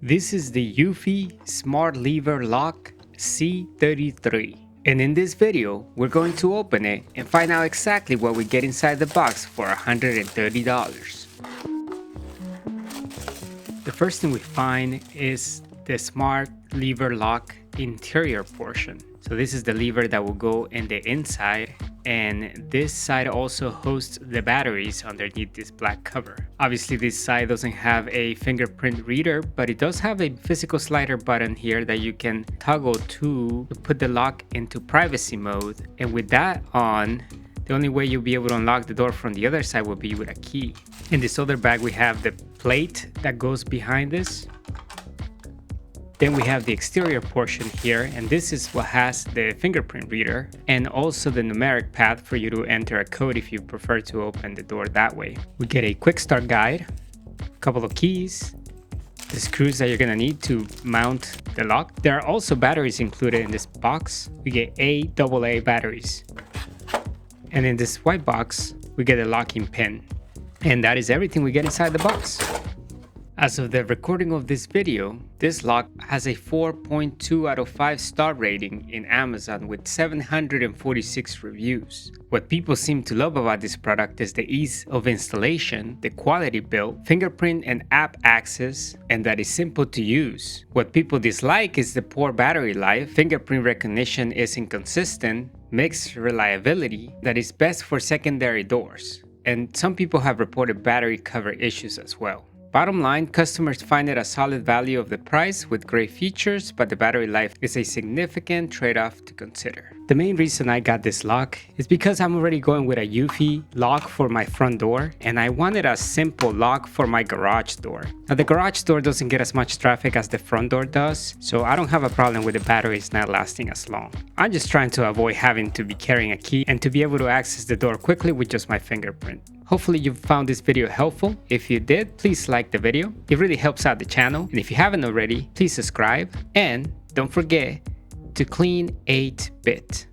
This is the Eufy Smart Lever Lock C33. And in this video, we're going to open it and find out exactly what we get inside the box for $130. The first thing we find is the Smart Lever Lock interior portion. So this is the lever that will go in the inside, and this side also hosts the batteries underneath this black cover. Obviously this side doesn't have a fingerprint reader, but it does have a physical slider button here that you can toggle to put the lock into privacy mode, and with that on, the only way you'll be able to unlock the door from the other side will be with a key. In this other bag we have the plate that goes behind this. Then we have the exterior portion here, and this is what has the fingerprint reader and also the numeric pad for you to enter a code if you prefer to open the door that way. We get a quick start guide, a couple of keys, the screws that you're gonna need to mount the lock. There are also batteries included in this box. We get AA batteries. And in this white box, we get a locking pin. And that is everything we get inside the box. As of the recording of this video, this lock has a 4.2 out of 5 star rating in Amazon with 746 reviews. What people seem to love about this product is the ease of installation, the quality build, fingerprint and app access, and that is simple to use. What people dislike is the poor battery life, fingerprint recognition is inconsistent, mixed reliability that is best for secondary doors, and some people have reported battery cover issues as well. Bottom line, customers find it a solid value of the price with great features, but the battery life is a significant trade-off to consider. The main reason I got this lock is because I'm already going with a Eufy lock for my front door, and I wanted a simple lock for my garage door. Now the garage door doesn't get as much traffic as the front door does, so I don't have a problem with the batteries not lasting as long. I'm just trying to avoid having to be carrying a key and to be able to access the door quickly with just my fingerprint. Hopefully you found this video helpful. If you did, please like the video. It really helps out the channel. And if you haven't already, please subscribe. And don't forget to clean 8-bit.